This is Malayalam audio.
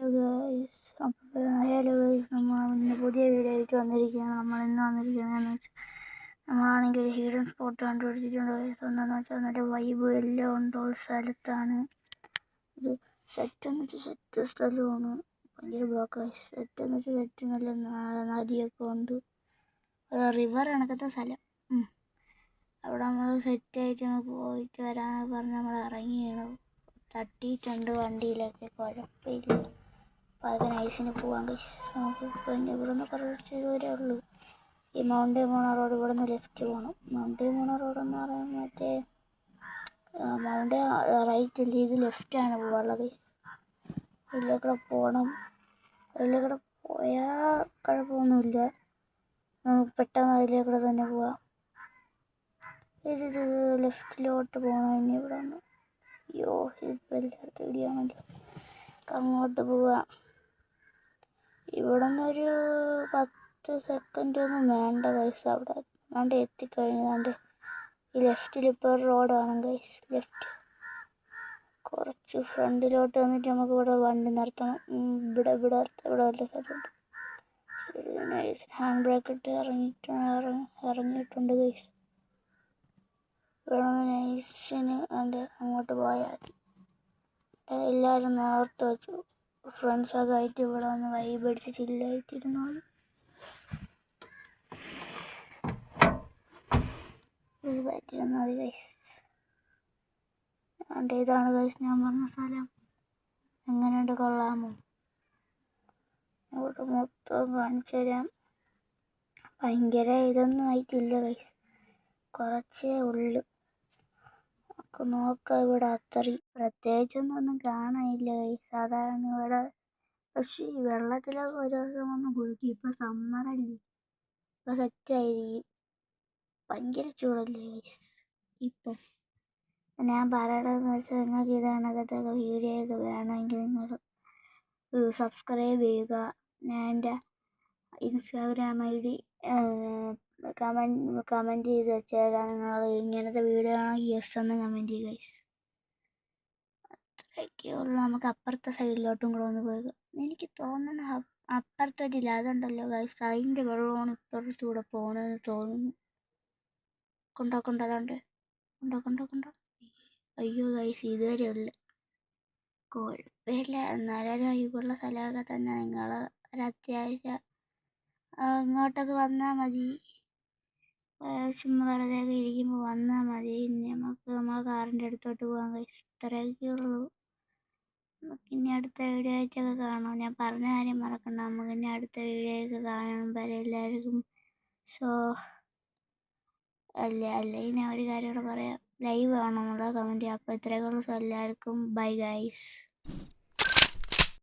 ഹലോ ഗൈസ്, നമ്മൾ ഇന്ന് പുതിയ വീഡിയോ ആയിട്ട് വന്നിരിക്കുകയാണ്. നമ്മളിന്ന് വന്നിരിക്കുന്നതെന്ന് വെച്ചാൽ നമ്മളാണെങ്കിൽ ഒരു ഹിഡൻ സ്പോട്ട് കണ്ടുപിടിച്ചിട്ടുണ്ട് ഗൈസ്. എന്താണെന്ന് വെച്ചാൽ നല്ല വൈബ് എല്ലാം ഉണ്ട്, ഒരു സ്ഥലത്താണ്. ഇത് സെറ്റ് എന്ന് വെച്ചാൽ സെറ്റ് സ്ഥലമാണ്, ഭയങ്കര ബ്ലോക്ക് ഗൈസ്. സെറ്റ് എന്ന് വെച്ചാൽ സെറ്റ് നല്ല നദിയൊക്കെ ഉണ്ട്, റിവർ കണക്കത്തെ സ്ഥലം. അവിടെ നമ്മൾ സെറ്റായിട്ട് നമുക്ക് പോയിട്ട് വരാനൊക്കെ പറഞ്ഞ് നമ്മൾ ഇറങ്ങിയാണ്. തട്ടിയിട്ടുണ്ട് വണ്ടിയിലൊക്കെ, കുഴപ്പമില്ല. അപ്പോൾ അത് നൈസിന് പോകാൻ ഗൈസ്. നമുക്ക് പിന്നെ ഇവിടെ നിന്ന് കുറച്ച് ദൂരമേ ഉള്ളൂ. ഈ മൗണ്ടൻ മോണ റോഡ് ഇവിടെ നിന്ന് ലെഫ്റ്റ് പോകണം. മൗണ്ടൻ മോണ റോഡെന്ന് പറയുമ്പോൾ മറ്റേ മൗണ്ടൻ റൈറ്റ് അല്ലേ, ഇത് ലെഫ്റ്റാണ് പോകാനുള്ളത് ഗൈസ്. അതിലേക്കൂടെ പോകണം. അതിലേക്കൂടെ പോയാൽ കുഴപ്പമൊന്നുമില്ല, നമുക്ക് പെട്ടെന്ന് അതിലേക്കൂടെ തന്നെ പോവാം. ഇത് ലെഫ്റ്റിലോട്ട് പോകണം. ഇനി ഇവിടെ ഒന്ന് അയ്യോ, ഇതിപ്പോൾ എല്ലായിടത്തും ഇടിയാണല്ലോ. അങ്ങോട്ട് പോവാം. ഇവിടെ നിന്നൊരു 10 സെക്കൻഡ് ഒന്നും വേണ്ട ഗൈസ്. അവിടെ വേണ്ട എത്തിക്കഴിഞ്ഞാണ്ട് ഈ ലെഫ്റ്റിൽ ഇപ്പോൾ ഒരു റോഡ് കാണും ഗൈസ്. ലെഫ്റ്റ് കുറച്ച് ഫ്രണ്ടിലോട്ട് വന്നിട്ട് നമുക്ക് ഇവിടെ വണ്ടി നിർത്തണം. ഇവിടെ വല്ല സ്ഥലമുണ്ട്. നൈസ് ഹാൻഡ് ബ്രേക്ക് ഇട്ട് ഇറങ്ങിയിട്ടുണ്ട് ഗൈസ്. ഇവിടെ നിന്ന് നൈസിന് അങ്ങോട്ട് പോയാൽ എല്ലാവരും നേർത്ത് വെച്ചു. ഫ്രണ്ട്സൊക്കെ ആയിട്ട് ഇവിടെ വന്ന് വൈബ് അടിച്ച് ചില്ലായിട്ടിരുന്നോളൂ. വൈബായിട്ടിരുന്നാൽ മതി ഗൈസ്. ഇതാണ് ഗൈസ് ഞാൻ പറഞ്ഞ സ്ഥലം. എങ്ങനെയുണ്ട്, കൊള്ളാമോ? ഇവിടെ മൊത്തം കാണിച്ചു തരാം. ഭയങ്കര ഇതൊന്നും ആയിട്ടില്ല ഗൈസ്, കുറച്ചേ ഉള്ളു. നോക്കാം. ഇവിടെ അത്രയും പ്രത്യേകിച്ചൊന്നും കാണാനില്ല ഗൈസ്. സാധാരണ ഇവിടെ പക്ഷേ ഈ വെള്ളത്തിലൊക്കെ ഒരു ദിവസം ഒന്ന് കുളിക്കും. ഇപ്പം സമ്മറല്ലേ, ഇപ്പം സെറ്റായിരിക്കും. ഭയങ്കര ചൂടല്ലേ ഗൈസ് ഇപ്പം. ഞാൻ പറയണതെന്ന് വെച്ചാൽ നിങ്ങൾക്ക് ഇത് കണക്കത്തെ വീഡിയോ ഒക്കെ വേണമെങ്കിൽ നിങ്ങൾ സബ്സ്ക്രൈബ് ചെയ്യുക. ഞാൻ എൻ്റെ ഇൻസ്റ്റാഗ്രാം ID കമൻറ്റ് ചെയ്ത് വെച്ചേക്കാം. നിങ്ങൾ ഇങ്ങനത്തെ വീഡിയോ ആണെങ്കിൽ യെസ് എന്ന് കമൻറ്റ് ചെയ്യുക ഗൈസ്. അത്രയൊക്കെ ഉള്ളൂ. നമുക്ക് അപ്പുറത്തെ സൈഡിലോട്ടും കൂടെ ഒന്ന് പോയേക്കാം. എനിക്ക് തോന്നുന്നു അപ്പുറത്തോട്ടില്ല, അതുണ്ടല്ലോ ഗൈസ്, അതിൻ്റെ വെള്ളമാണ് ഇപ്പുറത്തൂടെ പോകണമെന്ന് തോന്നുന്നു. കൊണ്ടോ. അയ്യോ ഗൈസ്, ഇതുവരെ ഉള്ളു. കുഴപ്പമില്ല, എന്നാലും വൈബുള്ള സ്ഥലമൊക്കെ തന്നെ. നിങ്ങൾ ഒരത്യാവശ്യം ഇങ്ങോട്ടൊക്കെ വന്നാൽ മതി. ചുമ്മാ വെറുതെ ഒക്കെ ഇരിക്കുമ്പോൾ വന്നാൽ മതി. ഇനി നമുക്ക് നമ്മളെ കാറിൻ്റെ അടുത്തോട്ട് പോകാൻ ഗൈസ്. ഇത്രയൊക്കെ ഉള്ളൂ. നമുക്ക് ഇനി അടുത്ത വീഡിയോ ആയിട്ടൊക്കെ കാണാം. ഞാൻ പറഞ്ഞ കാര്യം മറക്കണ്ട, നമുക്ക് ഇനി അടുത്ത വീഡിയോ ഒക്കെ കാണണം വരെ എല്ലാവർക്കും. സോ അല്ലെങ്കിൽ ഞാൻ ഒരു കാര്യം കൂടെ പറയാം, ലൈവ് കാണാനുള്ള കമൻറ്റ് ചെയ്യാം. അപ്പോൾ ഇത്രയൊക്കെ ഉള്ളൂ. സോ എല്ലാവർക്കും ബൈ ഗൈസ്.